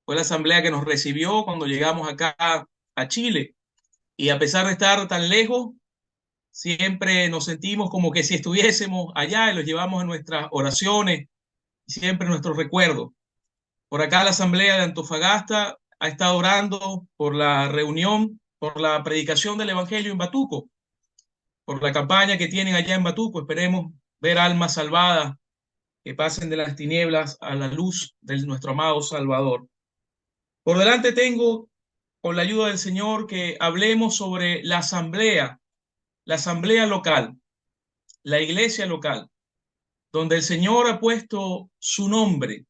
Fue la asamblea que nos recibió cuando llegamos acá a Chile. Y a pesar de estar tan lejos, siempre nos sentimos como que si estuviésemos allá y los llevamos en nuestras oraciones y siempre en nuestros recuerdos. Por acá la asamblea de Antofagasta ha estado orando por la reunión, por la predicación del evangelio en Batuco, por la campaña que tienen allá en Batuco. Esperemos ver almas salvadas que pasen de las tinieblas a la luz de nuestro amado Salvador. Por delante tengo, con la ayuda del Señor, que hablemos sobre la asamblea local, la iglesia local, donde el Señor ha puesto su nombre.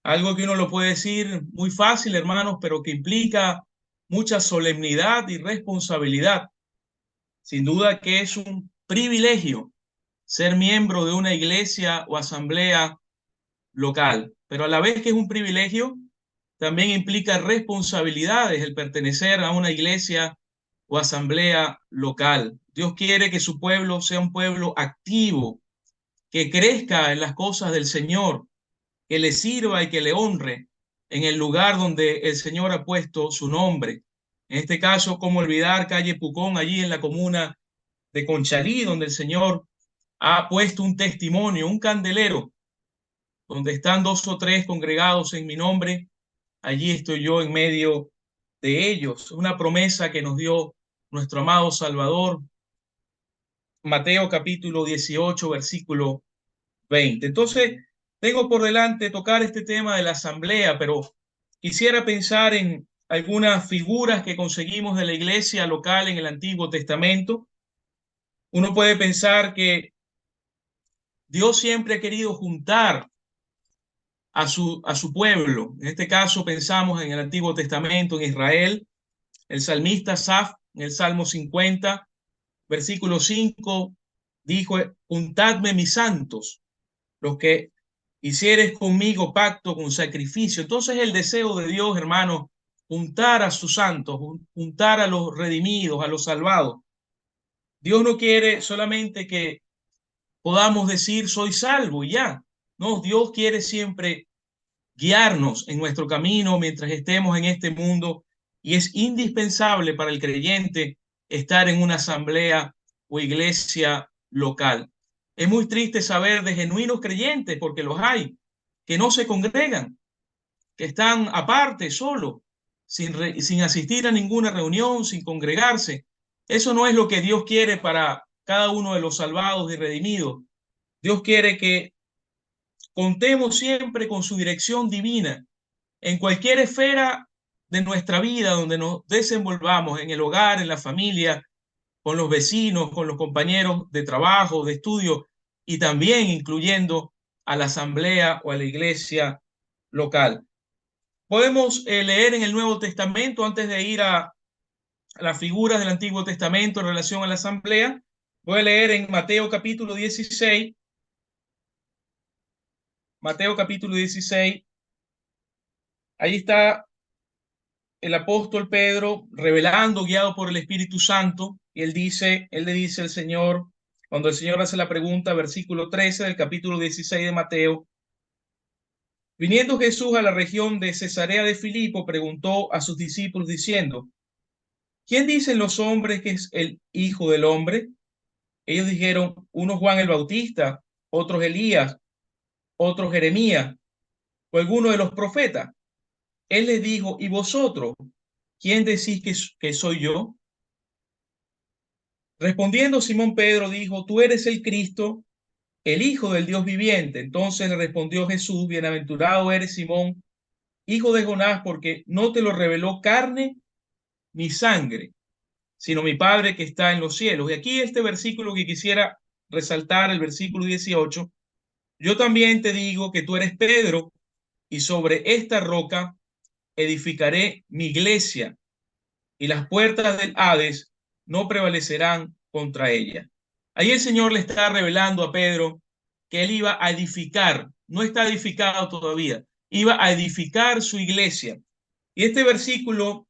Algo que uno lo puede decir muy fácil, hermanos, pero que implica mucha solemnidad y responsabilidad. Sin duda que es un privilegio ser miembro de una iglesia o asamblea local, pero a la vez que es un privilegio, también implica responsabilidades el pertenecer a una iglesia o asamblea local. Dios quiere que su pueblo sea un pueblo activo, que crezca en las cosas del Señor, que le sirva y que le honre en el lugar donde el Señor ha puesto su nombre. En este caso, cómo olvidar calle Pucón, allí en la comuna de Conchalí, donde el Señor ha puesto un testimonio, un candelero, donde están dos o tres congregados en mi nombre, allí estoy yo en medio de ellos. Una promesa que nos dio nuestro amado Salvador, Mateo capítulo 18, versículo 20. Entonces, tengo por delante tocar este tema de la asamblea, pero quisiera pensar en algunas figuras que conseguimos de la iglesia local en el Antiguo Testamento. Uno puede pensar que Dios siempre ha querido juntar a su pueblo. En este caso pensamos en el Antiguo Testamento, en Israel. El salmista Asaf, en el Salmo 50, versículo 5, dijo: juntadme mis santos, los que hicieres conmigo pacto con sacrificio. Entonces el deseo de Dios, hermano, juntar a sus santos, juntar a los redimidos, a los salvados. Dios no quiere solamente que podamos decir soy salvo y ya. No, Dios quiere siempre guiarnos en nuestro camino mientras estemos en este mundo, y es indispensable para el creyente estar en una asamblea o iglesia local. Es muy triste saber de genuinos creyentes, porque los hay, que no se congregan, que están aparte, solo, sin asistir a ninguna reunión, sin congregarse. Eso no es lo que Dios quiere para cada uno de los salvados y redimidos. Dios quiere que contemos siempre con su dirección divina en cualquier esfera de nuestra vida donde nos desenvolvamos, en el hogar, en la familia, con los vecinos, con los compañeros de trabajo, de estudio, y también incluyendo a la asamblea o a la iglesia local. Podemos leer en el Nuevo Testamento, antes de ir a las figuras del Antiguo Testamento en relación a la asamblea. Voy a leer en Mateo capítulo 16, Mateo capítulo 16. Ahí está el apóstol Pedro revelando, guiado por el Espíritu Santo, y él le dice al Señor, cuando el Señor hace la pregunta, versículo 13 del capítulo 16 de Mateo: viniendo Jesús a la región de Cesarea de Filipo, preguntó a sus discípulos diciendo: ¿quién dicen los hombres que es el Hijo del Hombre? Ellos dijeron: unos Juan el Bautista, otros Elías, otros Jeremías, o alguno de los profetas. Él les dijo: ¿y vosotros, quién decís que soy yo? Respondiendo Simón Pedro dijo: tú eres el Cristo, el Hijo del Dios viviente. Entonces le respondió Jesús: bienaventurado eres Simón, hijo de Jonás, porque no te lo reveló carne ni sangre, sino mi Padre que está en los cielos. Y aquí este versículo que quisiera resaltar, el versículo 18: yo también te digo que tú eres Pedro, y sobre esta roca edificaré mi iglesia, y las puertas del Hades no prevalecerán contra ella. Ahí el Señor le está revelando a Pedro que él iba a edificar, no está edificado todavía, iba a edificar su iglesia. Y este versículo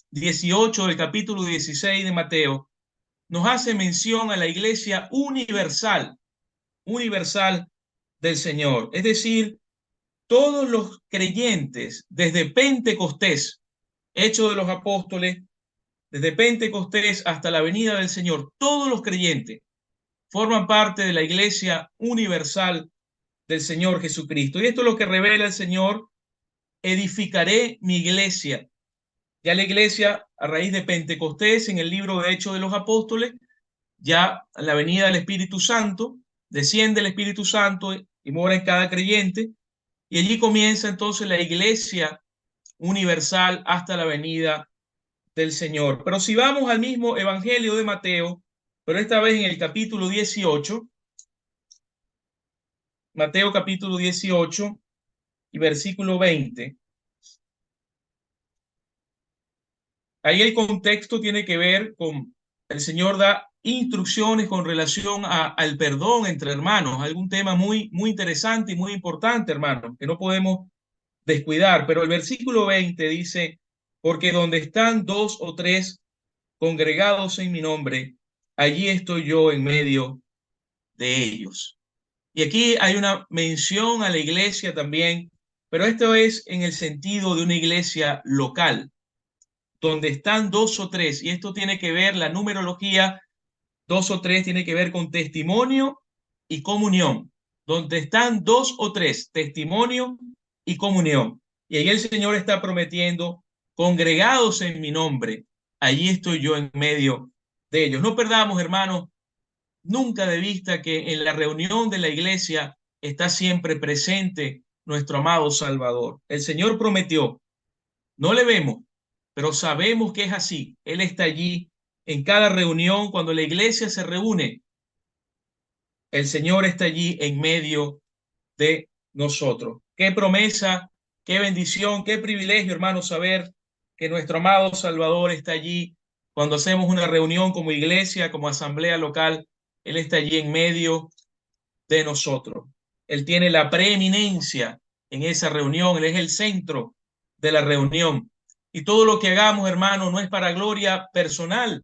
18 del capítulo 16 de Mateo nos hace mención a la iglesia universal, universal del Señor. Es decir, todos los creyentes desde Pentecostés, Hechos de los Apóstoles, desde Pentecostés hasta la venida del Señor, todos los creyentes forman parte de la Iglesia universal del Señor Jesucristo. Y esto es lo que revela el Señor: edificaré mi iglesia. Ya la iglesia, a raíz de Pentecostés, en el libro de Hechos de los Apóstoles, ya a la venida del Espíritu Santo, desciende el Espíritu Santo y mora en cada creyente, y allí comienza entonces la iglesia universal hasta la venida del Señor. Pero si vamos al mismo Evangelio de Mateo, pero esta vez en el capítulo 18, Mateo capítulo 18 y versículo 20, ahí el contexto tiene que ver con, el Señor da instrucciones con relación al perdón entre hermanos, algún tema muy interesante y muy importante, hermanos, que no podemos descuidar. Pero el versículo 20 dice: porque donde están dos o tres congregados en mi nombre, allí estoy yo en medio de ellos. Y aquí hay una mención a la iglesia también, pero esto es en el sentido de una iglesia local, donde están dos o tres, y esto tiene que ver, la numerología, dos o tres tiene que ver con testimonio y comunión. Donde están dos o tres, testimonio y comunión. Y ahí el Señor está prometiendo: congregados en mi nombre, allí estoy yo en medio de ellos. No perdamos, hermanos, nunca de vista que en la reunión de la iglesia está siempre presente nuestro amado Salvador. El Señor prometió, no le vemos, pero sabemos que es así. Él está allí en cada reunión. Cuando la iglesia se reúne, el Señor está allí en medio de nosotros. Qué promesa, qué bendición, qué privilegio, hermanos, saber que nuestro amado Salvador está allí. Cuando hacemos una reunión como iglesia, como asamblea local, Él está allí en medio de nosotros. Él tiene la preeminencia en esa reunión. Él es el centro de la reunión. Y todo lo que hagamos, hermano, no es para gloria personal,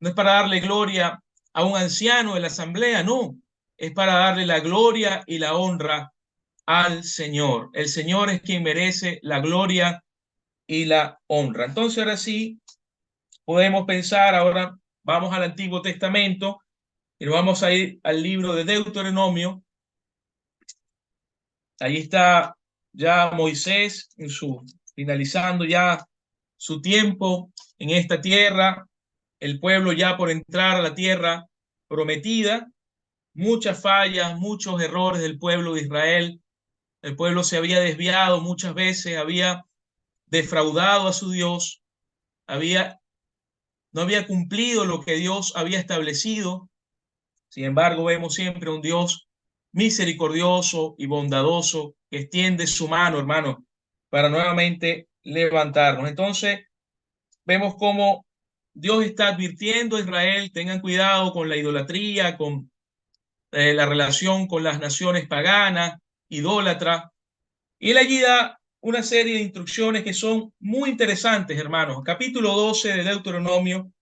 no es para darle gloria a un anciano de la asamblea, no, es para darle la gloria y la honra al Señor. El Señor es quien merece la gloria y la honra. Entonces, ahora sí, podemos pensar, ahora vamos al Antiguo Testamento y nos vamos a ir al libro de Deuteronomio. Ahí está ya Moisés en finalizando ya su tiempo en esta tierra, el pueblo ya por entrar a la tierra prometida, muchas fallas, muchos errores del pueblo de Israel. El pueblo se había desviado muchas veces, había defraudado a su Dios, no había cumplido lo que Dios había establecido. Sin embargo, vemos siempre un Dios misericordioso y bondadoso que extiende su mano, hermano, para nuevamente levantarnos. Entonces, vemos cómo Dios está advirtiendo a Israel: tengan cuidado con la idolatría, con la relación con las naciones paganas, idólatras. Y él allí da una serie de instrucciones que son muy interesantes, hermanos. Capítulo 12 de Deuteronomio,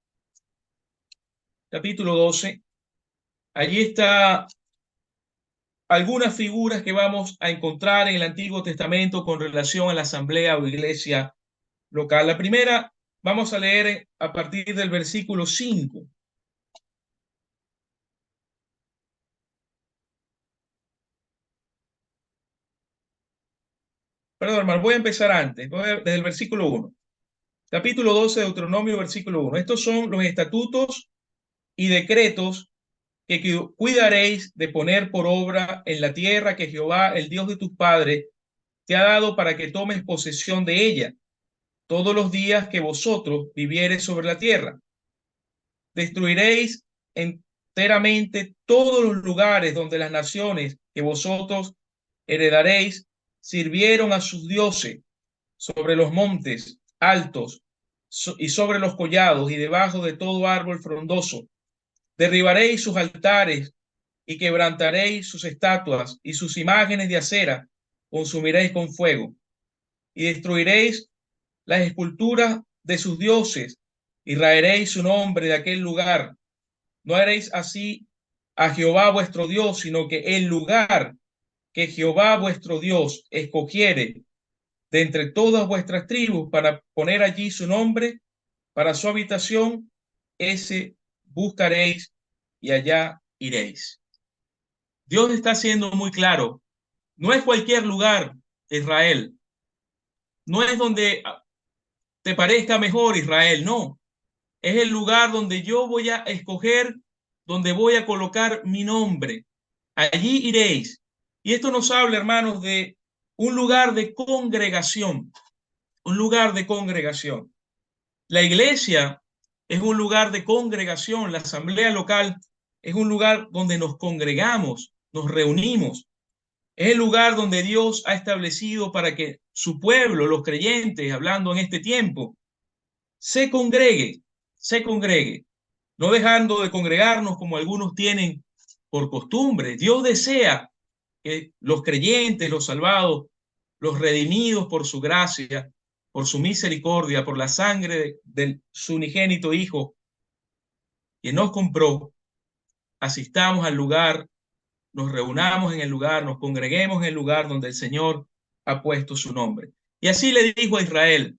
capítulo 12, allí está algunas figuras que vamos a encontrar en el Antiguo Testamento con relación a la asamblea o iglesia local. La primera, vamos a leer a partir del versículo 5. Perdón, hermano, voy a empezar antes, desde el versículo 1. Capítulo 12 de Deuteronomio, versículo 1. Estos son los estatutos y decretos que cuidaréis de poner por obra en la tierra que Jehová, el Dios de tus padres, te ha dado para que tomes posesión de ella todos los días que vosotros viviereis sobre la tierra. Destruiréis enteramente todos los lugares donde las naciones que vosotros heredaréis sirvieron a sus dioses, sobre los montes altos y sobre los collados y debajo de todo árbol frondoso. Derribaréis sus altares y quebrantaréis sus estatuas y sus imágenes de acera consumiréis con fuego, y destruiréis las esculturas de sus dioses y raeréis su nombre de aquel lugar. No haréis así a Jehová vuestro Dios, sino que el lugar que Jehová vuestro Dios escogiere de entre todas vuestras tribus para poner allí su nombre, para su habitación, ese buscaréis y allá iréis. Dios está siendo muy claro. No es cualquier lugar, Israel. No es donde te parezca mejor, Israel. No. Es el lugar donde yo voy a escoger, donde voy a colocar mi nombre. Allí iréis. Y esto nos habla, hermanos, de un lugar de congregación. Un lugar de congregación. La iglesia es un lugar de congregación. La asamblea local es un lugar donde nos congregamos, nos reunimos. Es el lugar donde Dios ha establecido para que su pueblo, los creyentes, hablando en este tiempo, se congregue, se congregue, no dejando de congregarnos como algunos tienen por costumbre. Dios desea que los creyentes, los salvados, los redimidos por su gracia, por su misericordia, por la sangre de su unigénito Hijo, que nos compró, asistamos al lugar, nos reunamos en el lugar, nos congreguemos en el lugar donde el Señor ha puesto su nombre. Y así le dijo a Israel,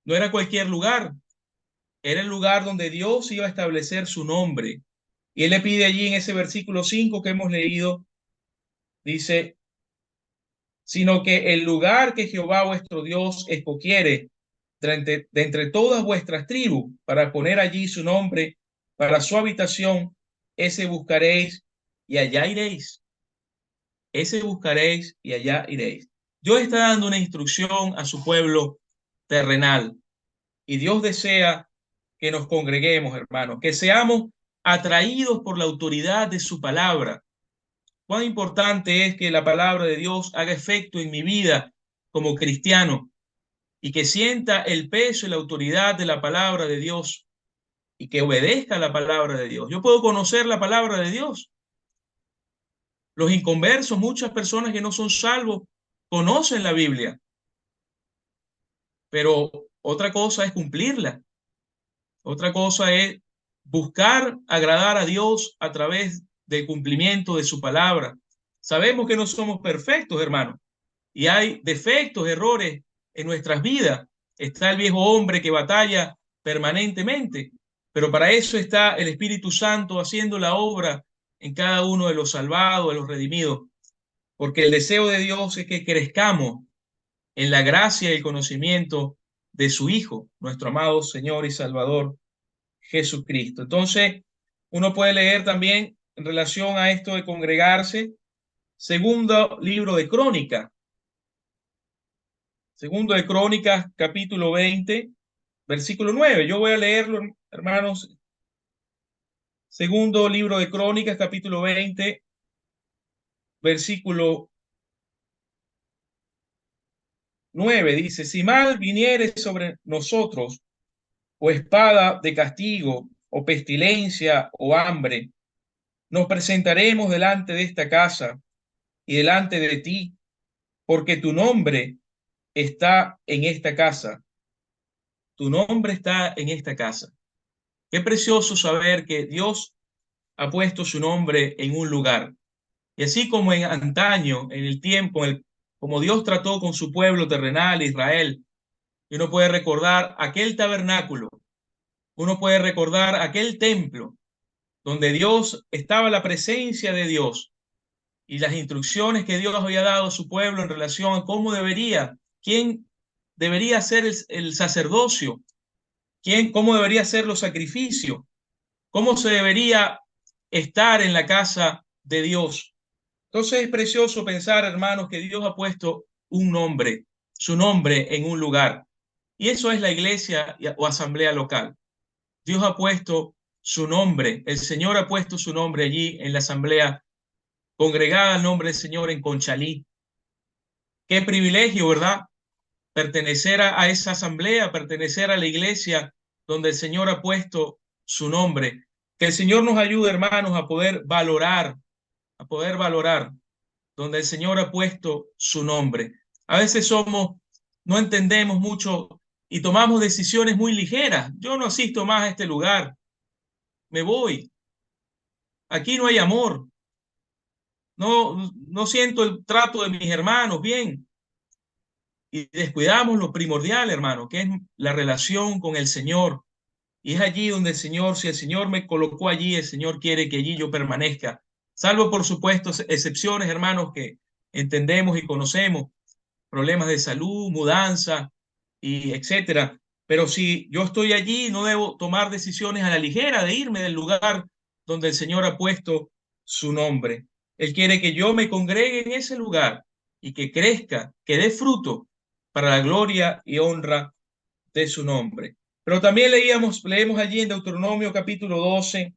no era cualquier lugar, era el lugar donde Dios iba a establecer su nombre. Y él le pide allí en ese versículo 5 que hemos leído, dice, sino que el lugar que Jehová vuestro Dios escogiere de entre todas vuestras tribus para poner allí su nombre para su habitación, ese buscaréis y allá iréis. Ese buscaréis y allá iréis. Dios está dando una instrucción a su pueblo terrenal y Dios desea que nos congreguemos, hermanos, que seamos atraídos por la autoridad de su palabra. Cuán importante es que la palabra de Dios haga efecto en mi vida como cristiano y que sienta el peso y la autoridad de la palabra de Dios y que obedezca la palabra de Dios. Yo puedo conocer la palabra de Dios. Los inconversos, muchas personas que no son salvos, conocen la Biblia, pero otra cosa es cumplirla. Otra cosa es buscar agradar a Dios a través del cumplimiento de su palabra. Sabemos que no somos perfectos, hermanos, y hay defectos, errores en nuestras vidas. Está el viejo hombre que batalla permanentemente, pero para eso está el Espíritu Santo haciendo la obra en cada uno de los salvados, de los redimidos, porque el deseo de Dios es que crezcamos en la gracia y el conocimiento de su Hijo, nuestro amado Señor y Salvador Jesucristo. Entonces, uno puede leer también en relación a esto de congregarse, segundo libro de Crónicas, segundo de Crónicas, capítulo 20, versículo 9. Yo voy a leerlo, hermanos. Segundo libro de Crónicas, capítulo 20, versículo 9. Dice, si mal viniere sobre nosotros, o espada de castigo, o pestilencia, o hambre, nos presentaremos delante de esta casa y delante de ti, porque tu nombre está en esta casa. Tu nombre está en esta casa. Qué precioso saber que Dios ha puesto su nombre en un lugar. Y así como en antaño, en el tiempo, como Dios trató con su pueblo terrenal, Israel, y uno puede recordar aquel tabernáculo, uno puede recordar aquel templo donde Dios estaba, la presencia de Dios y las instrucciones que Dios había dado a su pueblo en relación a cómo debería, quién debería ser el sacerdocio, cómo debería ser los sacrificios, cómo se debería estar en la casa de Dios. Entonces es precioso pensar, hermanos, que Dios ha puesto un nombre, su nombre en un lugar. Y eso es la iglesia o asamblea local. Dios ha puesto su nombre, el Señor ha puesto su nombre allí en la asamblea congregada al nombre del Señor en Conchalí. Qué privilegio, ¿verdad? Pertenecer a esa asamblea, pertenecer a la iglesia donde el Señor ha puesto su nombre. Que el Señor nos ayude, hermanos, a poder valorar donde el Señor ha puesto su nombre. A veces no entendemos mucho y tomamos decisiones muy ligeras. Yo no asisto más a este lugar, me voy. Aquí no hay amor, no siento el trato de mis hermanos bien. Y descuidamos lo primordial, hermano, que es la relación con el Señor. Y es allí donde el Señor, si el Señor me colocó allí, el Señor quiere que allí yo permanezca. Salvo, por supuesto, excepciones, hermanos, que entendemos y conocemos, problemas de salud, mudanza, y etcétera. Pero si yo estoy allí, no debo tomar decisiones a la ligera de irme del lugar donde el Señor ha puesto su nombre. Él quiere que yo me congregue en ese lugar y que crezca, que dé fruto para la gloria y honra de su nombre. Pero también leemos allí en Deuteronomio capítulo 12,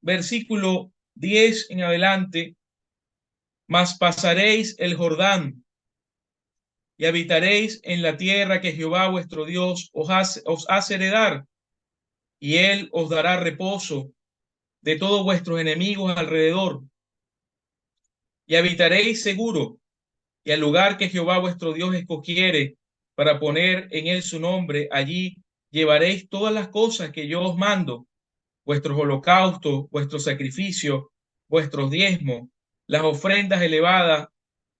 versículo 10 en adelante: mas pasaréis el Jordán y habitaréis en la tierra que Jehová vuestro Dios os hace heredar, y él os dará reposo de todos vuestros enemigos alrededor, y habitaréis seguro, y al lugar que Jehová vuestro Dios escogiere para poner en él su nombre, allí llevaréis todas las cosas que yo os mando, vuestros holocaustos, vuestros sacrificios, vuestros diezmos, las ofrendas elevadas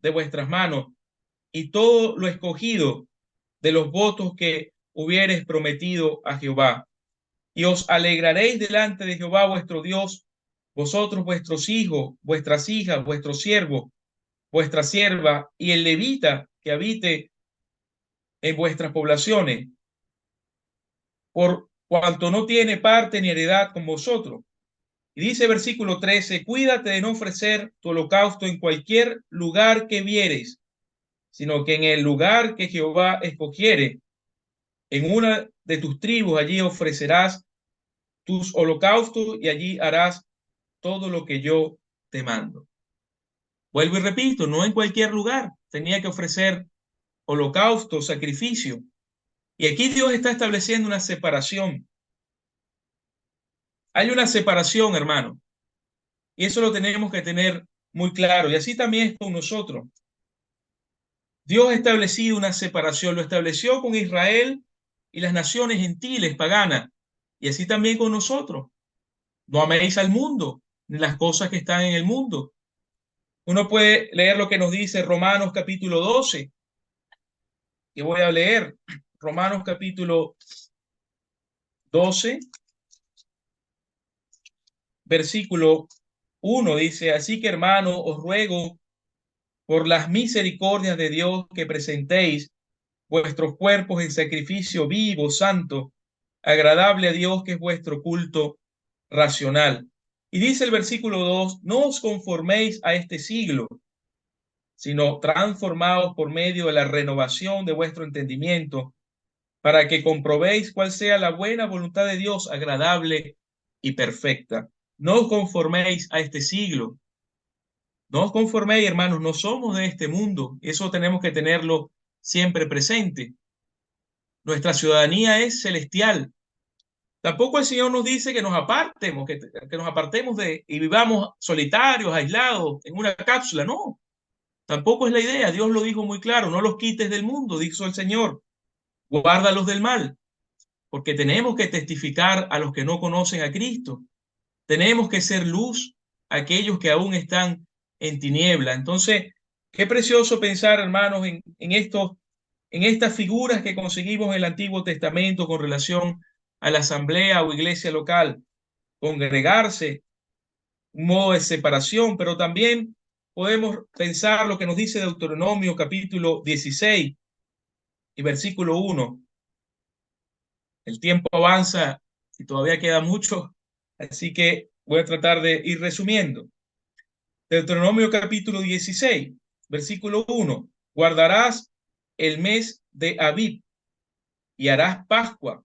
de vuestras manos, y todo lo escogido de los votos que hubieres prometido a Jehová. Y os alegraréis delante de Jehová vuestro Dios, vosotros, vuestros hijos, vuestras hijas, vuestros siervos, vuestra sierva, y el levita que habite en vuestras poblaciones, por cuanto no tiene parte ni heredad con vosotros. Y dice versículo 13: cuídate de no ofrecer tu holocausto en cualquier lugar que vieres, sino que en el lugar que Jehová escogiere, en una de tus tribus, allí ofrecerás tus holocaustos y allí harás todo lo que yo te mando. Vuelvo y repito, no en cualquier lugar tenía que ofrecer holocausto, sacrificio. Y aquí Dios está estableciendo una separación. Hay una separación, hermano, y eso lo tenemos que tener muy claro. Y así también es con nosotros. Dios ha establecido una separación, lo estableció con Israel y las naciones gentiles paganas, y así también con nosotros. No améis al mundo, ni las cosas que están en el mundo. Uno puede leer lo que nos dice Romanos capítulo 12, que voy a leer. Romanos capítulo 12, versículo 1 dice: así que, hermano, os ruego por las misericordias de Dios que presentéis vuestros cuerpos en sacrificio vivo, santo, agradable a Dios, que es vuestro culto racional. Y dice el versículo 2: no os conforméis a este siglo, sino transformaos por medio de la renovación de vuestro entendimiento, para que comprobéis cuál sea la buena voluntad de Dios, agradable y perfecta. No os conforméis a este siglo. No os conforméis, hermanos, no somos de este mundo. Eso tenemos que tenerlo siempre presente. Nuestra ciudadanía es celestial. Tampoco el Señor nos dice que nos apartemos, que nos apartemos y vivamos solitarios, aislados, en una cápsula. No, tampoco es la idea. Dios lo dijo muy claro: no los quites del mundo, dijo el Señor, guárdalos del mal, porque tenemos que testificar a los que no conocen a Cristo. Tenemos que ser luz a aquellos que aún están en tiniebla. Entonces, qué precioso pensar, hermanos, en estas figuras que conseguimos en el Antiguo Testamento con relación a la asamblea o iglesia local. Congregarse, un modo de separación, pero también podemos pensar lo que nos dice Deuteronomio capítulo 16 y versículo 1. El tiempo avanza y todavía queda mucho, así que voy a tratar de ir resumiendo. Deuteronomio capítulo 16, versículo 1. Guardarás el mes de Abib y harás Pascua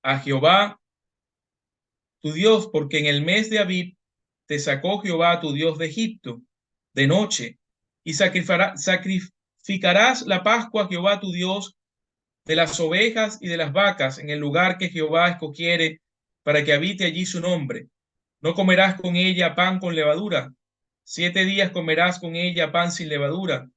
a Jehová tu Dios, porque en el mes de Abib te sacó Jehová tu Dios de Egipto de noche, y sacrificarás la Pascua a Jehová tu Dios de las ovejas y de las vacas en el lugar que Jehová escogiere para que habite allí su nombre. No comerás con ella pan con levadura. 7 días comerás con ella pan sin levadura,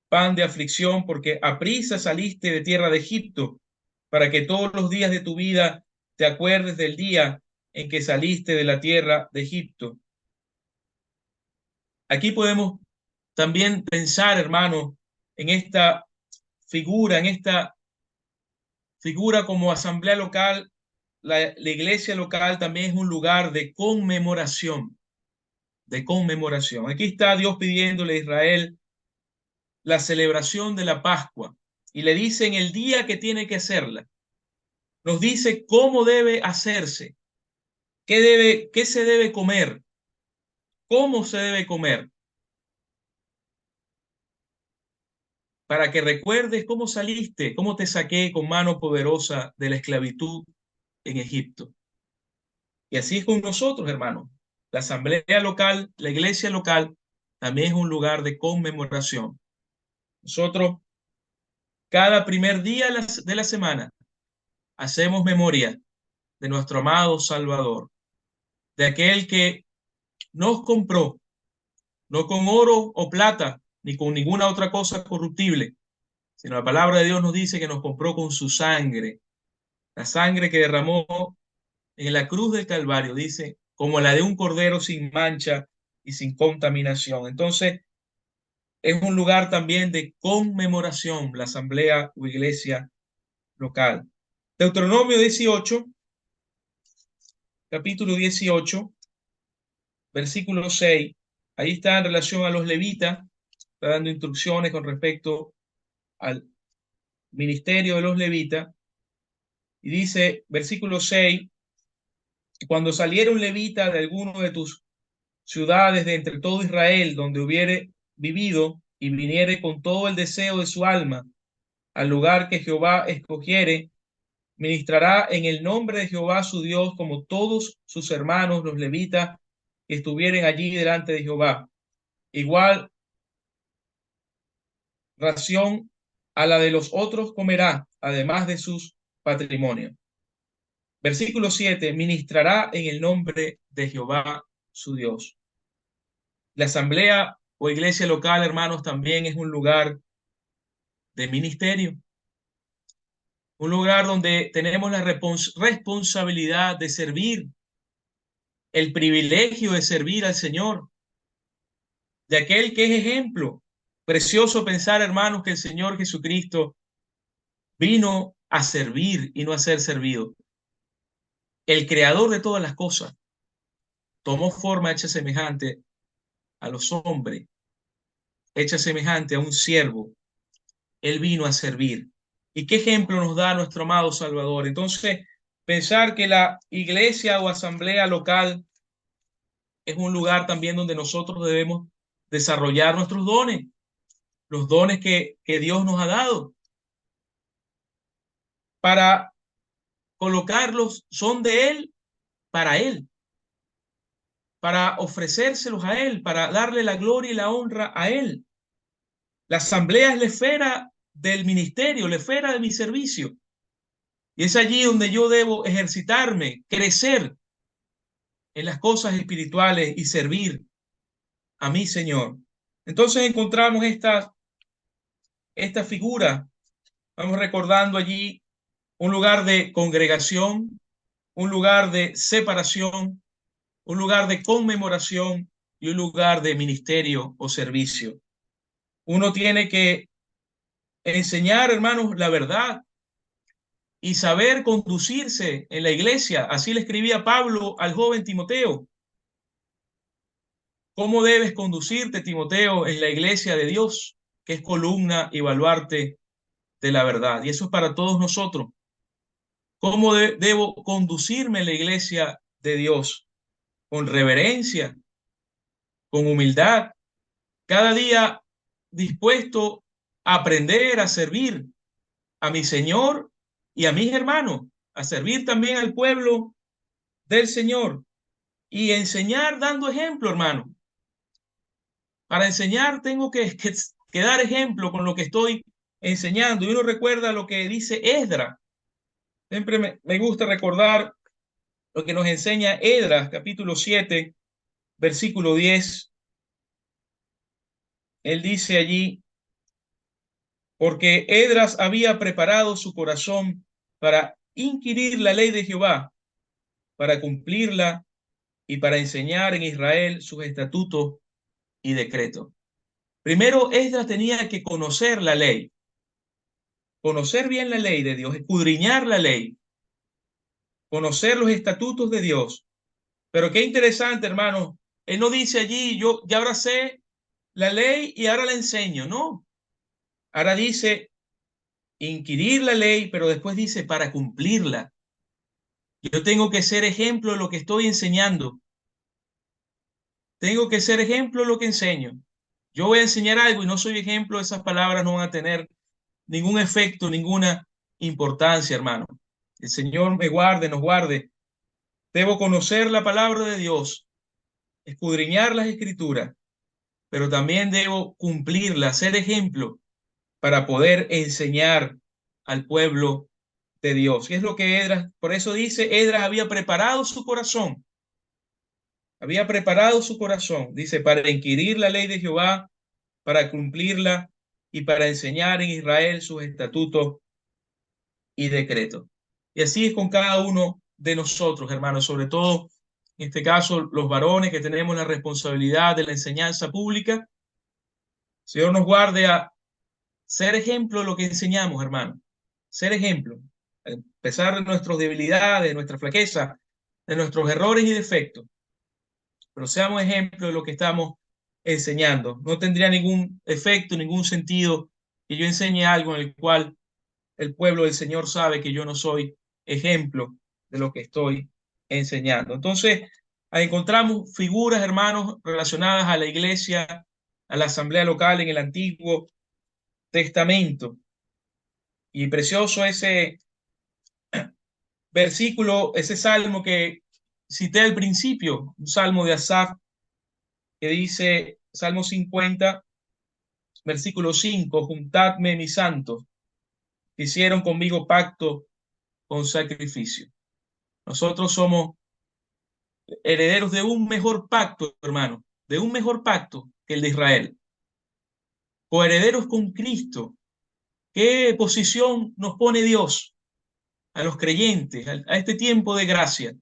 pan de aflicción, porque aprisa saliste de tierra de Egipto, para que todos los días de tu vida te acuerdes del día en que saliste de la tierra de Egipto. Aquí podemos también pensar, hermanos, en esta figura como asamblea local. La iglesia local también es un lugar de conmemoración, de conmemoración. Aquí está Dios pidiéndole a Israel la celebración de la Pascua y le dice en el día que tiene que hacerla. Nos dice cómo debe hacerse, qué se debe comer, cómo se debe comer, para que recuerdes cómo saliste, cómo te saqué con mano poderosa de la esclavitud en Egipto. Y así es con nosotros, hermanos. La asamblea local, la iglesia local, también es un lugar de conmemoración. Nosotros, cada primer día de la semana, hacemos memoria de nuestro amado Salvador, de aquel que nos compró, no con oro o plata, ni con ninguna otra cosa corruptible, sino la palabra de Dios nos dice que nos compró con su sangre, la sangre que derramó en la cruz del Calvario, dice, como la de un cordero sin mancha y sin contaminación. Entonces, es un lugar también de conmemoración, la asamblea o iglesia local. Deuteronomio 18, capítulo 18, versículo 6. Ahí está en relación a los levitas, está dando instrucciones con respecto al ministerio de los levitas. Y dice, versículo 6, cuando saliera un levita de alguno de tus ciudades de entre todo Israel, donde hubiere vivido, y viniere con todo el deseo de su alma al lugar que Jehová escogiere, ministrará en el nombre de Jehová su Dios, como todos sus hermanos, los levitas, que estuvieren allí delante de Jehová. Igual ración a la de los otros comerá, además de sus patrimonios. Versículo 7, ministrará en el nombre de Jehová su Dios. La asamblea o iglesia local, hermanos, también es un lugar de ministerio, un lugar donde tenemos la responsabilidad de servir, el privilegio de servir al Señor, de aquel que es ejemplo. Precioso pensar, hermanos, que el Señor Jesucristo vino a servir y no a ser servido. El creador de todas las cosas tomó forma hecha semejante a los hombres, hecha semejante a un siervo. Él vino a servir. ¿Y qué ejemplo nos da nuestro amado Salvador? Entonces, pensar que la iglesia o asamblea local es un lugar también donde nosotros debemos desarrollar nuestros dones, los dones que Dios nos ha dado, para colocarlos, son de Él, para Él, para ofrecérselos a Él, para darle la gloria y la honra a Él. La asamblea es la esfera del ministerio, la esfera de mi servicio. Y es allí donde yo debo ejercitarme, crecer en las cosas espirituales y servir a mi Señor. Entonces encontramos esta figura, vamos recordando allí un lugar de congregación, un lugar de separación, un lugar de conmemoración y un lugar de ministerio o servicio. Uno tiene que enseñar, hermanos, la verdad y saber conducirse en la iglesia. Así le escribía Pablo al joven Timoteo. ¿Cómo debes conducirte, Timoteo, en la iglesia de Dios, que es columna y baluarte de la verdad? Y eso es para todos nosotros. ¿Cómo debo conducirme en la iglesia de Dios? Con reverencia, con humildad, cada día dispuesto a aprender a servir a mi Señor y a mis hermanos, a servir también al pueblo del Señor y enseñar dando ejemplo, hermano. Para enseñar tengo que dar ejemplo con lo que estoy enseñando. Y uno recuerda lo que dice Esdras. Siempre me gusta recordar lo que nos enseña Esdras, capítulo 7, versículo 10. Él dice allí, porque Esdras había preparado su corazón para inquirir la ley de Jehová, para cumplirla y para enseñar en Israel sus estatutos y decreto. Primero, Esdras tenía que conocer la ley, conocer bien la ley de Dios, escudriñar la ley, conocer los estatutos de Dios. Pero qué interesante, hermano. Él no dice allí, yo ya ahora sé la ley y ahora la enseño. No. Ahora dice, inquirir la ley, pero después dice, para cumplirla. Yo tengo que ser ejemplo de lo que estoy enseñando. Tengo que ser ejemplo de lo que enseño. Yo voy a enseñar algo y no soy ejemplo, esas palabras no van a tener ningún efecto, ninguna importancia, hermano. El Señor me guarde, nos guarde. Debo conocer la palabra de Dios, escudriñar las escrituras, pero también debo cumplirla, ser ejemplo para poder enseñar al pueblo de Dios. ¿Qué es lo que Esdras? Por eso dice, Esdras había preparado su corazón, dice, para inquirir la ley de Jehová, para cumplirla y para enseñar en Israel sus estatutos y decretos. Y así es con cada uno de nosotros, hermanos, sobre todo en este caso los varones que tenemos la responsabilidad de la enseñanza pública. Señor nos guarde a ser ejemplo de lo que enseñamos, hermano. Ser ejemplo, a pesar de nuestras debilidades, de nuestra flaqueza, de nuestros errores y defectos, pero seamos ejemplo de lo que estamos enseñando. No tendría ningún efecto, ningún sentido que yo enseñe algo en el cual el pueblo del Señor sabe que yo no soy ejemplo de lo que estoy enseñando. Entonces, ahí encontramos figuras, hermanos, relacionadas a la iglesia, a la asamblea local en el Antiguo Testamento. Y precioso ese versículo, ese salmo que cité al principio, un salmo de Asaf, que dice, Salmo 50, versículo 5, juntadme mis santos, que hicieron conmigo pacto con sacrificio. Nosotros somos herederos de un mejor pacto, hermano, de un mejor pacto que el de Israel. Coherederos con Cristo. ¿Qué posición nos pone Dios a los creyentes, a este tiempo de gracia,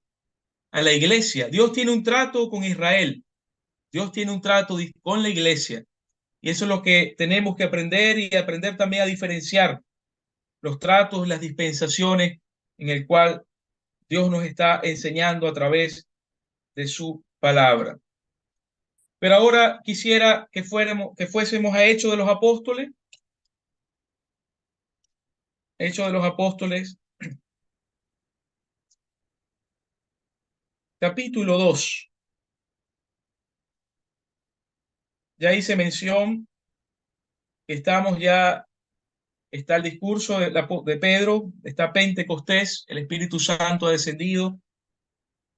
a la iglesia? Dios tiene un trato con Israel. Dios tiene un trato con la iglesia. Y eso es lo que tenemos que aprender y aprender también a diferenciar los tratos, las dispensaciones en el cual Dios nos está enseñando a través de su palabra. Pero ahora quisiera que fuésemos a Hechos de los Apóstoles. Hechos de los Apóstoles, capítulo 2. Ya hice mención que está el discurso de Pedro, está Pentecostés, el Espíritu Santo ha descendido,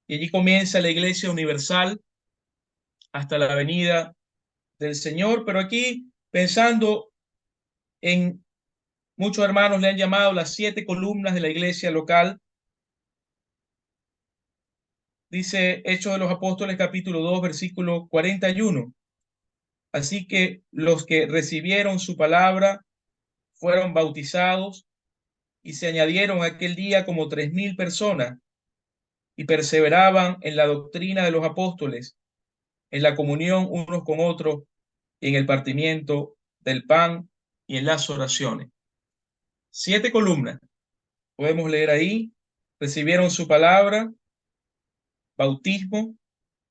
y allí comienza la Iglesia Universal hasta la venida del Señor. Pero aquí, pensando en, muchos hermanos le han llamado las 7 columnas de la iglesia local. Dice Hechos de los Apóstoles capítulo 2 versículo 41. Así que los que recibieron su palabra fueron bautizados y se añadieron aquel día como 3,000 personas y perseveraban en la doctrina de los apóstoles, en la comunión unos con otros, y en el partimiento del pan y en las oraciones. 7 columnas. Podemos leer ahí. Recibieron su palabra, bautismo,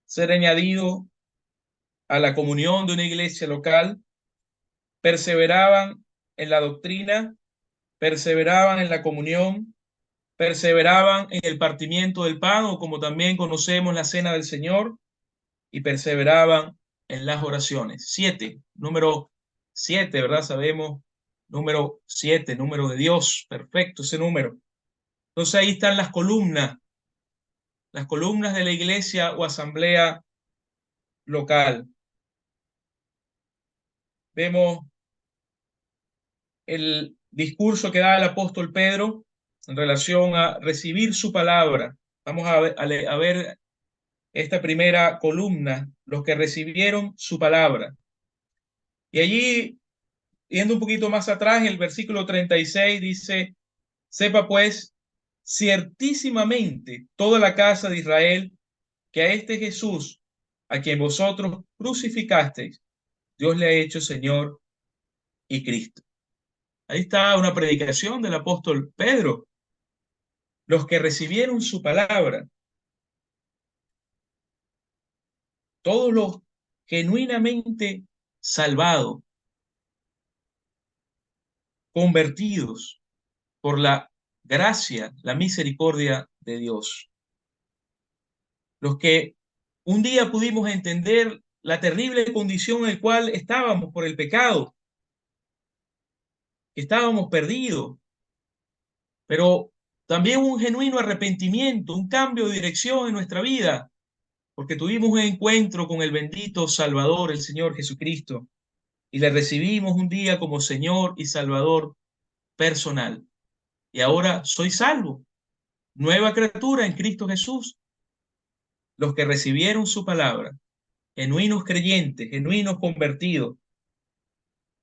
ser añadido a la comunión de una iglesia local, perseveraban en la doctrina, perseveraban en la comunión, perseveraban en el partimiento del pan, o como también conocemos la cena del Señor, y perseveraban en las oraciones. 7, número 7, ¿verdad? Sabemos, número 7, número de Dios, perfecto ese número. Entonces ahí están las columnas de la iglesia o asamblea local. Vemos el discurso que da el apóstol Pedro en relación a recibir su palabra. Vamos a ver esta primera columna, los que recibieron su palabra. Y allí, yendo un poquito más atrás, en el versículo 36 dice, sepa pues ciertísimamente toda la casa de Israel que a este Jesús a quien vosotros crucificasteis, Dios le ha hecho Señor y Cristo. Ahí está una predicación del apóstol Pedro. Los que recibieron su palabra, todos los genuinamente salvados, convertidos por la gracia, la misericordia de Dios. Los que un día pudimos entender la terrible condición en la cual estábamos por el pecado, que estábamos perdidos, pero también un genuino arrepentimiento, un cambio de dirección en nuestra vida, porque tuvimos un encuentro con el bendito Salvador, el Señor Jesucristo, y le recibimos un día como Señor y Salvador personal. Y ahora soy salvo, nueva criatura en Cristo Jesús. Los que recibieron su palabra, genuinos creyentes, genuinos convertidos.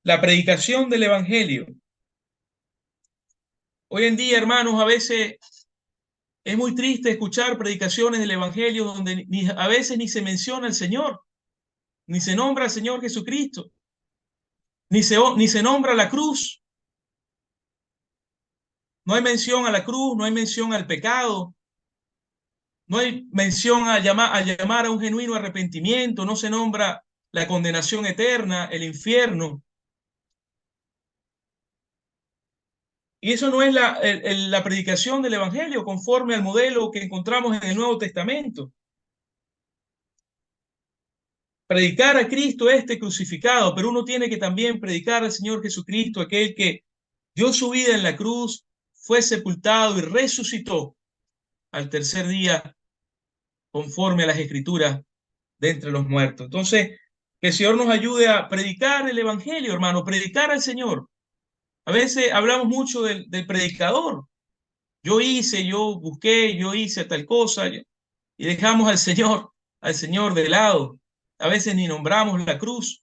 La predicación del Evangelio. Hoy en día, hermanos, a veces es muy triste escuchar predicaciones del Evangelio donde a veces ni se menciona al Señor, ni se nombra al Señor Jesucristo, ni se nombra la cruz. No hay mención a la cruz, no hay mención al pecado, no hay mención a llamar a un genuino arrepentimiento, no se nombra la condenación eterna, el infierno. Y eso no es la predicación del Evangelio conforme al modelo que encontramos en el Nuevo Testamento. Predicar a Cristo este crucificado, pero uno tiene que también predicar al Señor Jesucristo, aquel que dio su vida en la cruz, fue sepultado y resucitó al tercer día conforme a las Escrituras de entre los muertos. Entonces, que el Señor nos ayude a predicar el Evangelio, hermano, predicar al Señor. A veces hablamos mucho del predicador. Yo hice, yo busqué, yo hice tal cosa, y dejamos al Señor de lado. A veces ni nombramos la cruz.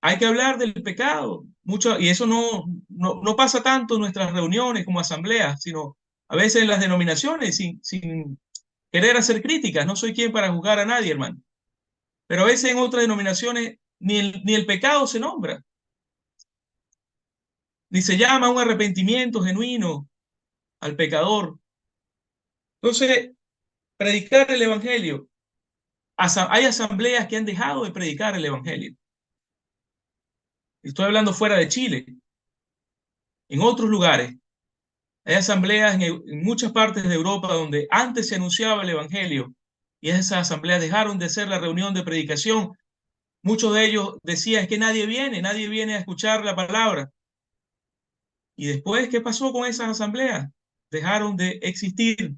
Hay que hablar del pecado, mucho, y eso no pasa tanto en nuestras reuniones como asambleas, sino a veces en las denominaciones, sin querer hacer críticas. No soy quien para juzgar a nadie, hermano. Pero a veces en otras denominaciones ni el pecado se nombra, ni se llama un arrepentimiento genuino al pecador. Entonces, predicar el Evangelio. Hay asambleas que han dejado de predicar el Evangelio. Estoy hablando fuera de Chile, en otros lugares. Hay asambleas en muchas partes de Europa donde antes se anunciaba el Evangelio y esas asambleas dejaron de ser la reunión de predicación. Muchos de ellos decían que nadie viene a escuchar la palabra. Y después, ¿qué pasó con esas asambleas? Dejaron de existir.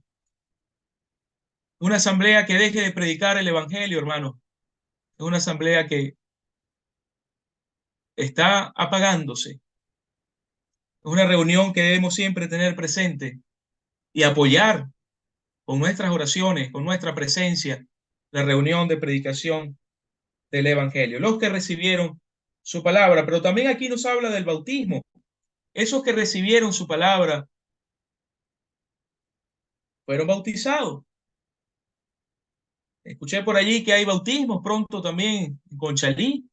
Una asamblea que deje de predicar el Evangelio, hermano, es una asamblea que está apagándose. Es una reunión que debemos siempre tener presente y apoyar con nuestras oraciones, con nuestra presencia, la reunión de predicación del Evangelio. Los que recibieron su palabra, pero también aquí nos habla del bautismo. Esos que recibieron su palabra fueron bautizados. Escuché por allí que hay bautismos pronto también en Conchalí.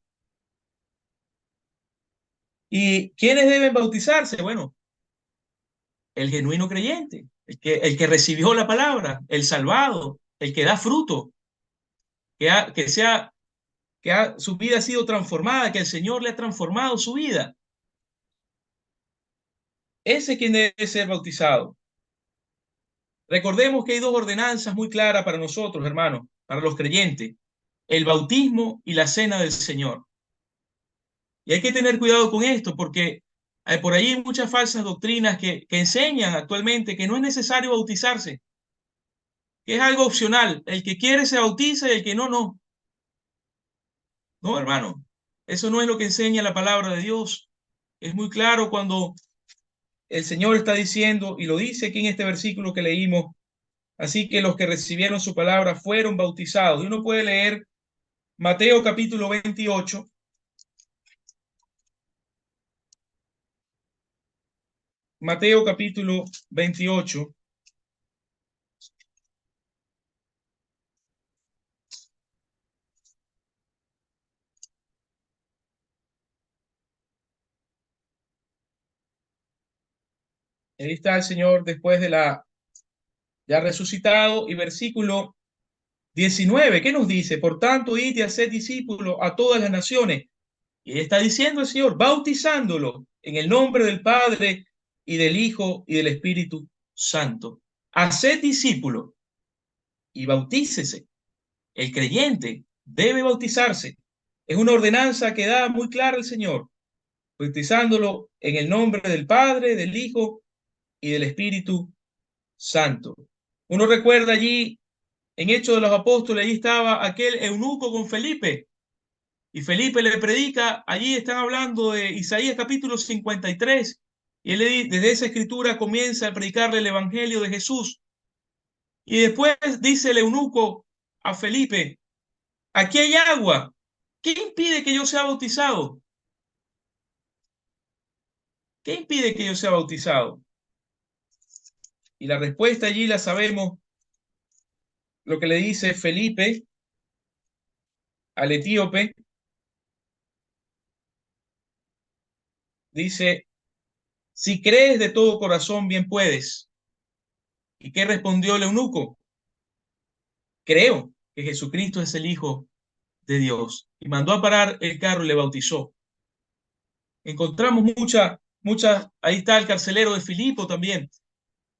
¿Y quiénes deben bautizarse? Bueno, el genuino creyente, el que recibió la palabra, el salvado, el que da fruto, que sea su vida ha sido transformada, que el Señor le ha transformado su vida. Ese es quien debe ser bautizado. Recordemos que hay dos ordenanzas muy claras para nosotros, hermanos, para los creyentes: el bautismo y la cena del Señor. Y hay que tener cuidado con esto porque hay por ahí muchas falsas doctrinas que enseñan actualmente que no es necesario bautizarse, que es algo opcional. El que quiere se bautiza y el que no, no. No, hermano, eso no es lo que enseña la palabra de Dios. Es muy claro cuando el Señor está diciendo, y lo dice aquí en este versículo que leímos: así que los que recibieron su palabra fueron bautizados. Y uno puede leer Mateo capítulo 28. Mateo capítulo 28. Ahí está el Señor después de la ya resucitado. Y versículo 19, ¿qué nos dice? Por tanto, id y haced discípulos a todas las naciones. Y está diciendo el Señor, bautizándolo en el nombre del Padre y del Hijo y del Espíritu Santo. Haced discípulos y bautícese. El creyente debe bautizarse. Es una ordenanza que da muy clara el Señor, bautizándolo en el nombre del Padre, del Hijo y del Espíritu Santo. Uno recuerda allí, en Hechos de los Apóstoles, allí estaba aquel eunuco con Felipe, y Felipe le predica, allí están hablando de Isaías capítulo 53, y él desde esa escritura comienza a predicarle el evangelio de Jesús. Y después dice el eunuco a Felipe, aquí hay agua, ¿qué impide que yo sea bautizado? ¿Qué impide que yo sea bautizado? Y la respuesta allí la sabemos, lo que le dice Felipe al etíope, dice, si crees de todo corazón, bien puedes. ¿Y qué respondió el eunuco? Creo que Jesucristo es el Hijo de Dios. Y mandó a parar el carro y le bautizó. Encontramos muchas, ahí está el carcelero de Filipo también.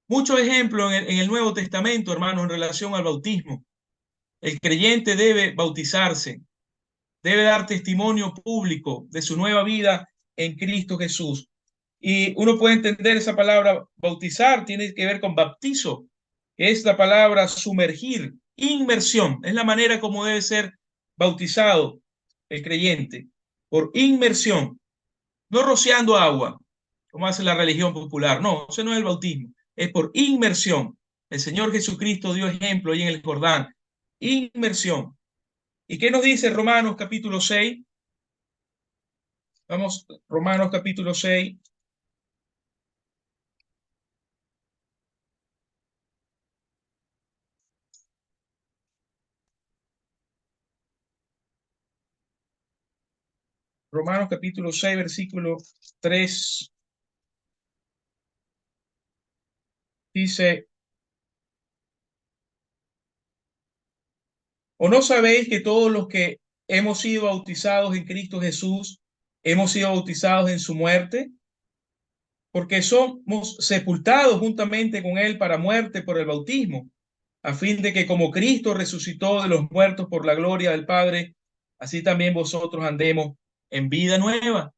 Muchos ejemplos en el Nuevo Testamento, hermanos, en relación al bautismo. El creyente debe bautizarse, debe dar testimonio público de su nueva vida en Cristo Jesús. Y uno puede entender esa palabra bautizar, tiene que ver con bautizo, que es la palabra sumergir, inmersión, es la manera como debe ser bautizado el creyente, por inmersión, no rociando agua, como hace la religión popular, no, ese no es el bautismo, es por inmersión. El Señor Jesucristo dio ejemplo ahí en el Jordán, inmersión. ¿Y qué nos dice Romanos capítulo 6? Vamos, Romanos capítulo 6. Romanos capítulo 6, versículo 3, dice, ¿o no sabéis que todos los que hemos sido bautizados en Cristo Jesús, hemos sido bautizados en su muerte? Porque somos sepultados juntamente con él para muerte por el bautismo, a fin de que como Cristo resucitó de los muertos por la gloria del Padre, así también vosotros andemos en vida nueva.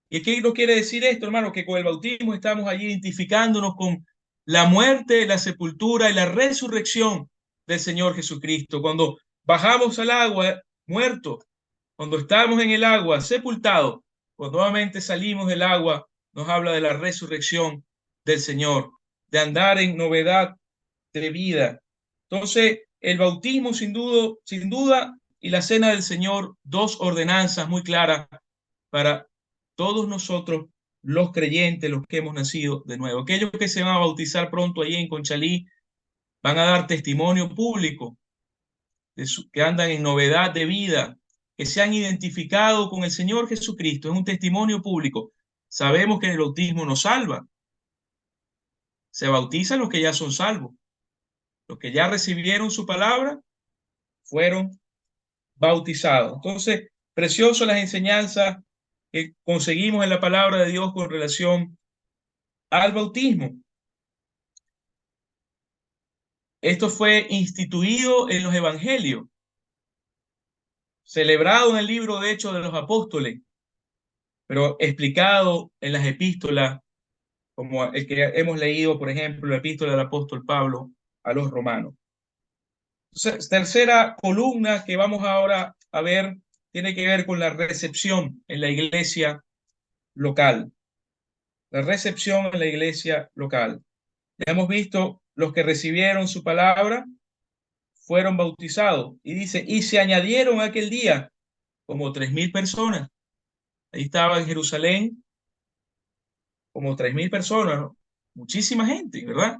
¿Y qué nos quiere decir esto, hermano? Que con el bautismo estamos allí identificándonos con la muerte, la sepultura y la resurrección del Señor Jesucristo. Cuando bajamos al agua muertos, cuando estamos en el agua sepultados, cuando nuevamente salimos del agua, nos habla de la resurrección del Señor, de andar en novedad de vida. Entonces, el bautismo sin duda, y la cena del Señor, dos ordenanzas muy claras para todos nosotros, los creyentes, los que hemos nacido de nuevo. Aquellos que se van a bautizar pronto allí en Conchalí van a dar testimonio público que andan en novedad de vida, que se han identificado con el Señor Jesucristo. Es un testimonio público. Sabemos que el bautismo nos salva. Se bautizan los que ya son salvos. Los que ya recibieron su palabra fueron bautizados. Entonces, preciosas las enseñanzas que conseguimos en la palabra de Dios con relación al bautismo. Esto fue instituido en los evangelios, celebrado en el libro de Hechos de los Apóstoles, pero explicado en las epístolas, como el que hemos leído, por ejemplo, la epístola del apóstol Pablo a los romanos. Entonces, tercera columna que vamos ahora a ver tiene que ver con la recepción en la iglesia local. La recepción en la iglesia local. Ya hemos visto los que recibieron su palabra fueron bautizados. Y dice, y se añadieron aquel día como 3.000 personas. Ahí estaba en Jerusalén como 3.000 personas, ¿no? Muchísima gente, ¿verdad?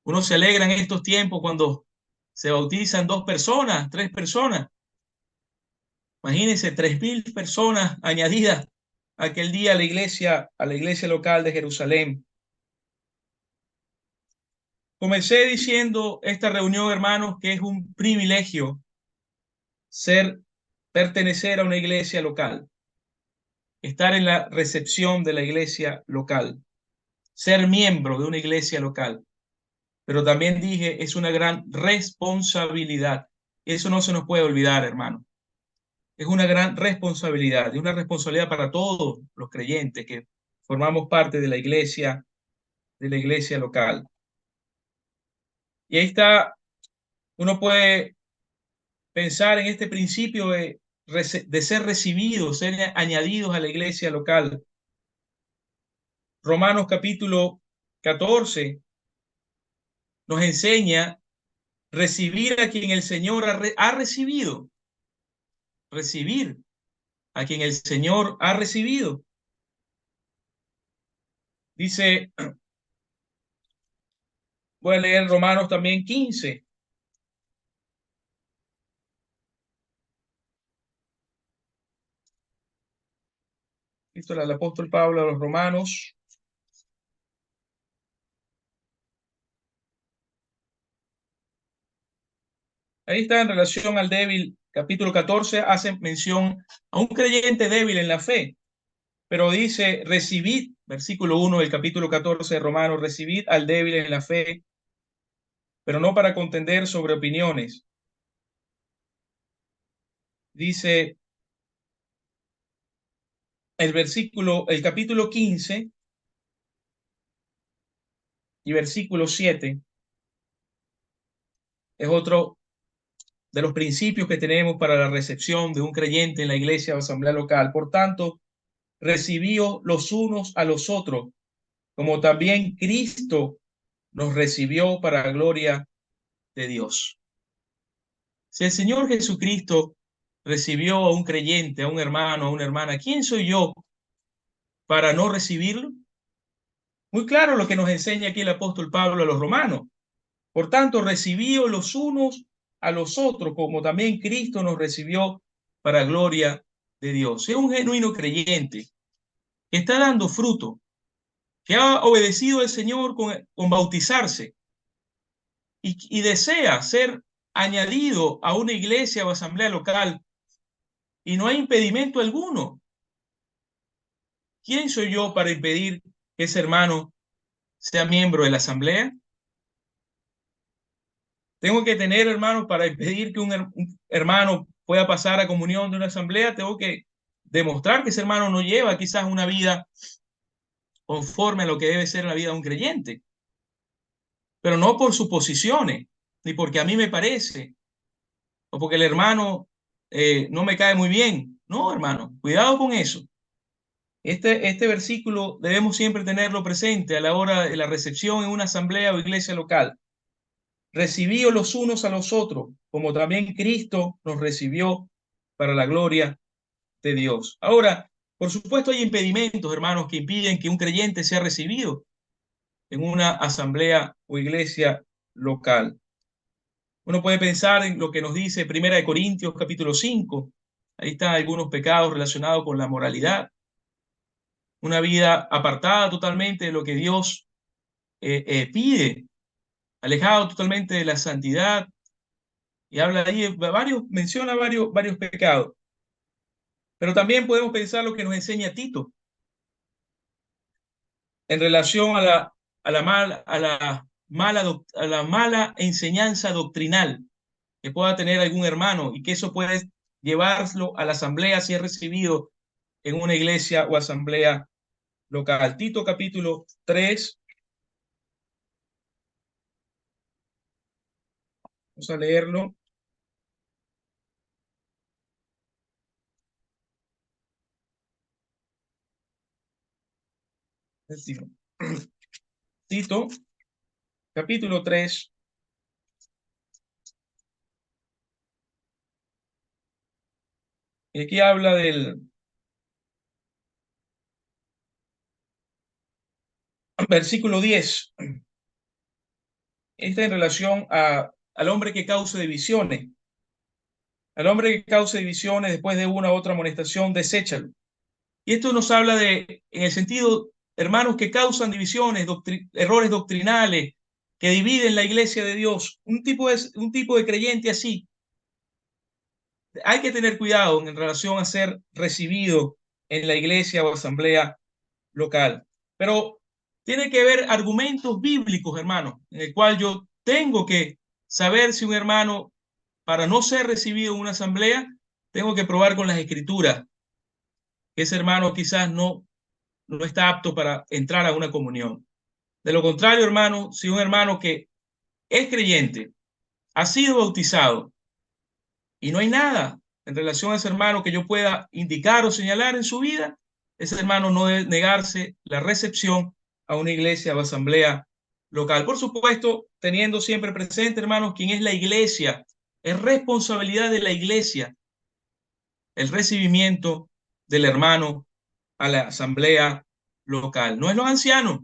Uno se alegra en estos tiempos cuando se bautizan 2 personas, 3 personas. Imagínense, 3.000 personas añadidas aquel día a la iglesia local de Jerusalén. Comencé diciendo esta reunión, hermanos, que es un privilegio pertenecer a una iglesia local, estar en la recepción de la iglesia local, ser miembro de una iglesia local. Pero también dije, es una gran responsabilidad. Eso no se nos puede olvidar, hermano. Es una gran responsabilidad, es una responsabilidad para todos los creyentes que formamos parte de la iglesia local. Y ahí está, uno puede pensar en este principio de ser recibidos, ser añadidos a la iglesia local. Romanos capítulo 14 nos enseña recibir a quien el Señor ha recibido, recibir a quien el Señor ha recibido. Dice, voy a leer Romanos también 15. Epístola del apóstol Pablo a los Romanos. Ahí está en relación al débil. Capítulo 14 hace mención a un creyente débil en la fe, pero dice, recibid, versículo 1 del capítulo 14 de Romanos, recibid al débil en la fe, pero no para contender sobre opiniones. Dice el capítulo 15 y versículo 7 es otro de los principios que tenemos para la recepción de un creyente en la iglesia o asamblea local. Por tanto, recibíos los unos a los otros, como también Cristo nos recibió para gloria de Dios. Si el Señor Jesucristo recibió a un creyente, a un hermano, a una hermana, ¿quién soy yo para no recibirlo? Muy claro lo que nos enseña aquí el apóstol Pablo a los romanos. Por tanto, recibíos los unos a los otros, como también Cristo nos recibió para gloria de Dios. Es un genuino creyente que está dando fruto, que ha obedecido al Señor con bautizarse y desea ser añadido a una iglesia o asamblea local y no hay impedimento alguno. ¿Quién soy yo para impedir que ese hermano sea miembro de la asamblea? Tengo que tener, hermanos, para impedir que un hermano pueda pasar a comunión de una asamblea, tengo que demostrar que ese hermano no lleva quizás una vida conforme a lo que debe ser la vida de un creyente, pero no por sus posiciones, ni porque a mí me parece, o porque el hermano no me cae muy bien. No, hermano, cuidado con eso. Este versículo debemos siempre tenerlo presente a la hora de la recepción en una asamblea o iglesia local. Recibíos los unos a los otros, como también Cristo nos recibió para la gloria de Dios. Ahora, por supuesto, hay impedimentos, hermanos, que impiden que un creyente sea recibido en una asamblea o iglesia local. Uno puede pensar en lo que nos dice Primera de Corintios capítulo 5. Ahí están algunos pecados relacionados con la moralidad, una vida apartada totalmente de lo que Dios pide, alejado totalmente de la santidad, y habla ahí menciona varios pecados. Pero también podemos pensar lo que nos enseña Tito en relación a la mala enseñanza doctrinal que pueda tener algún hermano y que eso puede llevarlo a la asamblea si es recibido en una iglesia o asamblea local. Tito capítulo 3. Vamos a leerlo. Tito capítulo 3. Y aquí habla del versículo 10. Está en relación al hombre que cause divisiones. Al hombre que cause divisiones después de una u otra amonestación, deséchalo. Y esto nos habla en el sentido, hermanos, que causan divisiones, errores doctrinales, que dividen la iglesia de Dios. Un tipo de creyente así. Hay que tener cuidado en relación a ser recibido en la iglesia o asamblea local. Pero tiene que haber argumentos bíblicos, hermano, en el cual yo tengo que saber si un hermano, para no ser recibido en una asamblea, tengo que probar con las escrituras que ese hermano quizás no está apto para entrar a una comunión. De lo contrario, hermano, si un hermano que es creyente, ha sido bautizado y no hay nada en relación a ese hermano que yo pueda indicar o señalar en su vida, ese hermano no debe negarse la recepción a una iglesia o asamblea local. Por supuesto, teniendo siempre presente, hermanos, quién es la iglesia. Es responsabilidad de la iglesia el recibimiento del hermano a la asamblea local. No es los ancianos.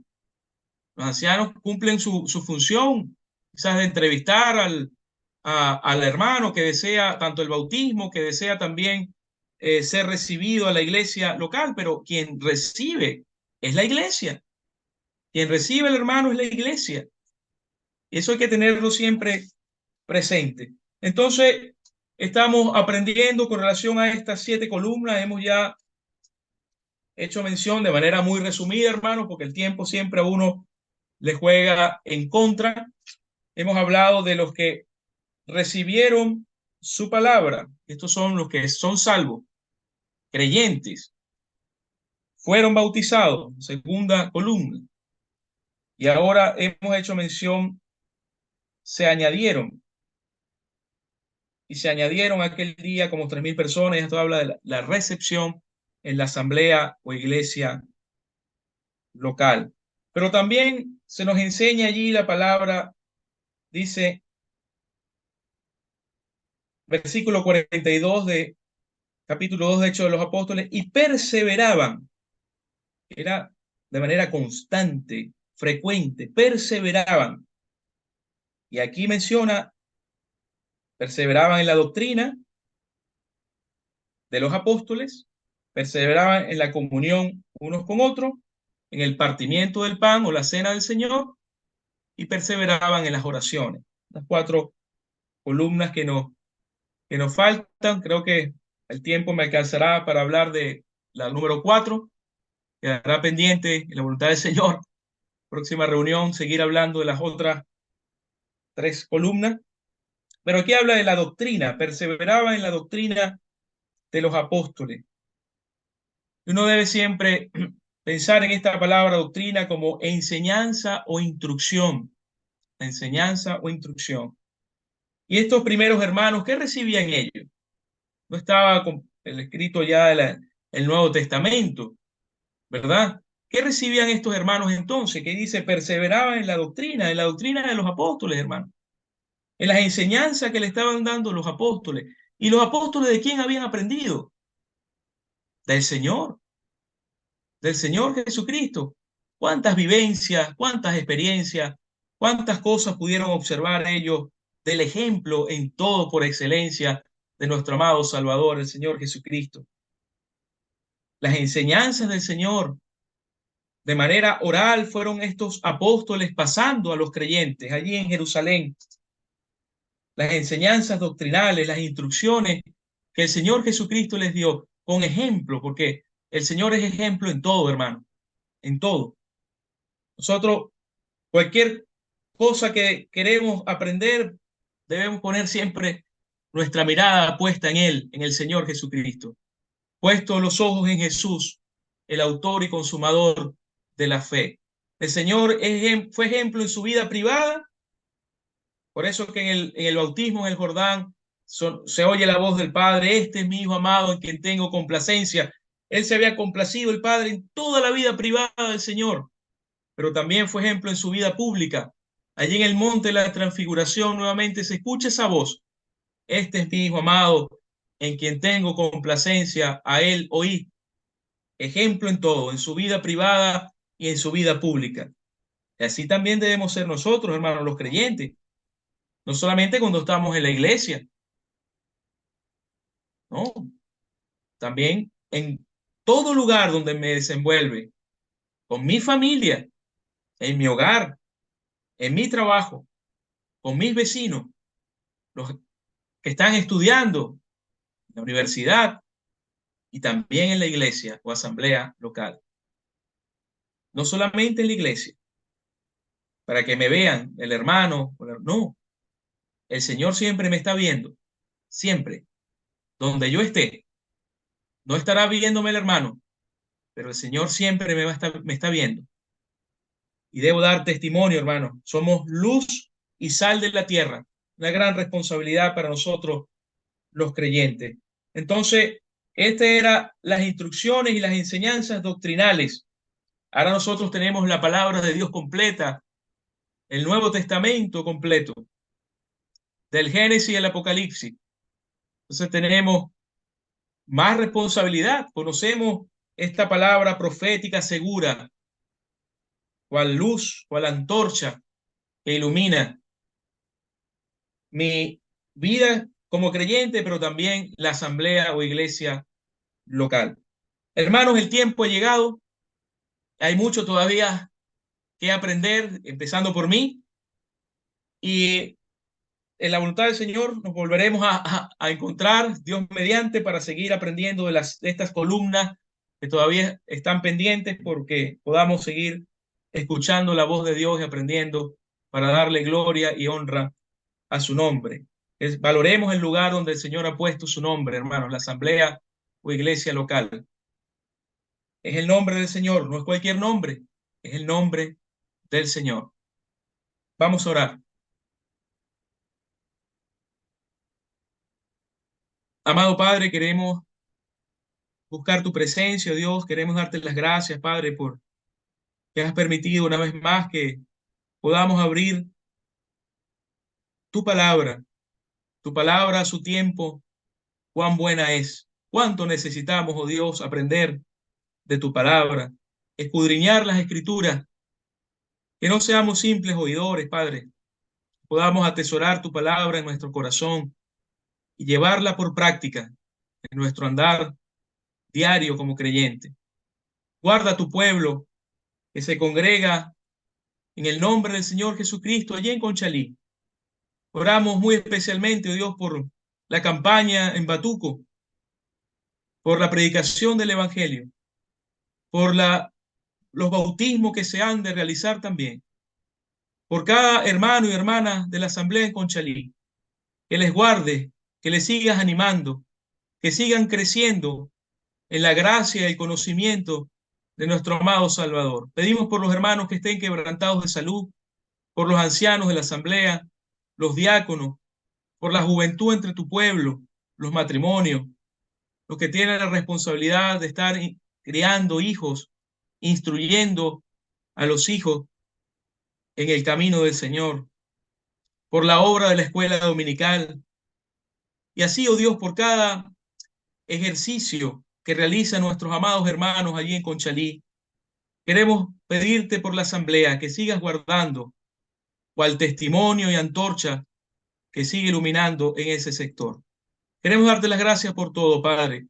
Los ancianos cumplen su función, quizás de entrevistar al hermano que desea tanto el bautismo, que desea también ser recibido a la iglesia local, pero quien recibe es la iglesia. Quien recibe al hermano es la iglesia. Y eso hay que tenerlo siempre presente. Entonces, estamos aprendiendo con relación a estas 7 columnas. Hemos ya hecho mención de manera muy resumida, hermano, porque el tiempo siempre a uno le juega en contra. Hemos hablado de los que recibieron su palabra. Estos son los que son salvos, creyentes, fueron bautizados, segunda columna. Y ahora hemos hecho mención, se añadieron. Y se añadieron aquel día como 3,000 personas. Esto habla de la recepción en la asamblea o iglesia local. Pero también se nos enseña allí la palabra, dice, versículo 42 de capítulo 2 de Hechos de los Apóstoles, y perseveraban. Era de manera constante, frecuente, perseveraban. Y aquí menciona, perseveraban en la doctrina de los apóstoles, perseveraban en la comunión unos con otros, en el partimiento del pan o la cena del Señor, y perseveraban en las oraciones. Las 4 columnas que nos faltan. Creo que el tiempo me alcanzará para hablar de la número 4. Quedará pendiente en la voluntad del Señor. Próxima reunión, seguir hablando de las otras 3 columnas. Pero aquí habla de la doctrina, perseveraba en la doctrina de los apóstoles. Uno debe siempre pensar en esta palabra doctrina como enseñanza o instrucción. Enseñanza o instrucción. Y estos primeros hermanos, ¿qué recibían ellos? No estaba con el escrito ya el Nuevo Testamento, ¿verdad? ¿Qué recibían estos hermanos entonces? Que dice, perseveraban en la doctrina de los apóstoles, hermanos, en las enseñanzas que le estaban dando los apóstoles. ¿Y los apóstoles de quién habían aprendido? Del Señor Jesucristo. ¿Cuántas vivencias, cuántas experiencias, cuántas cosas pudieron observar ellos del ejemplo en todo por excelencia de nuestro amado Salvador, el Señor Jesucristo? Las enseñanzas del Señor de manera oral fueron estos apóstoles pasando a los creyentes allí en Jerusalén. Las enseñanzas doctrinales, las instrucciones que el Señor Jesucristo les dio con ejemplo, porque el Señor es ejemplo en todo, hermano, en todo. Nosotros, cualquier cosa que queremos aprender, debemos poner siempre nuestra mirada puesta en Él, en el Señor Jesucristo. Puesto los ojos en Jesús, el autor y consumador de la fe. El Señor fue ejemplo en su vida privada. Por eso que en el bautismo en el Jordán se oye la voz del Padre: este es mi Hijo amado en quien tengo complacencia. Él se había complacido, el Padre, en toda la vida privada del Señor, pero también fue ejemplo en su vida pública. Allí en el monte de la transfiguración nuevamente se escucha esa voz: este es mi Hijo amado en quien tengo complacencia, a él oí. Ejemplo en todo, en su vida privada y en su vida pública. Y así también debemos ser nosotros, hermanos, los creyentes. No solamente cuando estamos en la iglesia, no, también en todo lugar donde me desenvuelve, con mi familia, en mi hogar, en mi trabajo, con mis vecinos, los que están estudiando en la universidad y también en la iglesia o asamblea local. No solamente en la iglesia, para que me vean el hermano, no, el Señor siempre me está viendo, siempre, donde yo esté. No estará viéndome el hermano, pero el Señor siempre me está viendo. Y debo dar testimonio, hermano. Somos luz y sal de la tierra. Una gran responsabilidad para nosotros, los creyentes. Entonces, estas eran las instrucciones y las enseñanzas doctrinales. Ahora nosotros tenemos la palabra de Dios completa, el Nuevo Testamento completo, del Génesis al Apocalipsis. Entonces tenemos más responsabilidad. Conocemos esta palabra profética segura, cual luz, cual antorcha que ilumina mi vida como creyente, pero también la asamblea o iglesia local. Hermanos, el tiempo ha llegado. Hay mucho todavía que aprender, empezando por mí. Y en la voluntad del Señor nos volveremos a encontrar, Dios mediante, para seguir aprendiendo de estas columnas que todavía están pendientes, porque podamos seguir escuchando la voz de Dios y aprendiendo para darle gloria y honra a su nombre. Valoremos el lugar donde el Señor ha puesto su nombre, hermanos, la asamblea o iglesia local. Es el nombre del Señor, no es cualquier nombre, es el nombre del Señor. Vamos a orar. Amado Padre, queremos buscar tu presencia, Dios. Queremos darte las gracias, Padre, por que has permitido una vez más que podamos abrir tu palabra a su tiempo. Cuán buena es, cuánto necesitamos, oh Dios, aprender de tu palabra, escudriñar las escrituras, que no seamos simples oidores, Padre, podamos atesorar tu palabra en nuestro corazón y llevarla por práctica en nuestro andar diario como creyente. Guarda a tu pueblo que se congrega en el nombre del Señor Jesucristo allí en Conchalí. Oramos muy especialmente, oh Dios, por la campaña en Batuco, por la predicación del Evangelio, por los bautismos que se han de realizar también, por cada hermano y hermana de la asamblea en Conchalí, que les guarde, que les sigas animando, que sigan creciendo en la gracia y el conocimiento de nuestro amado Salvador. Pedimos por los hermanos que estén quebrantados de salud, por los ancianos de la asamblea, los diáconos, por la juventud entre tu pueblo, los matrimonios, los que tienen la responsabilidad de estar criando hijos, instruyendo a los hijos en el camino del Señor, por la obra de la escuela dominical, y así, oh Dios, por cada ejercicio que realizan nuestros amados hermanos allí en Conchalí. Queremos pedirte por la asamblea que sigas guardando cual testimonio y antorcha que sigue iluminando en ese sector. Queremos darte las gracias por todo, Padre.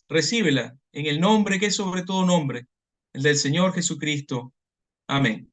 Recíbela en el nombre que es sobre todo nombre, el del Señor Jesucristo. Amén.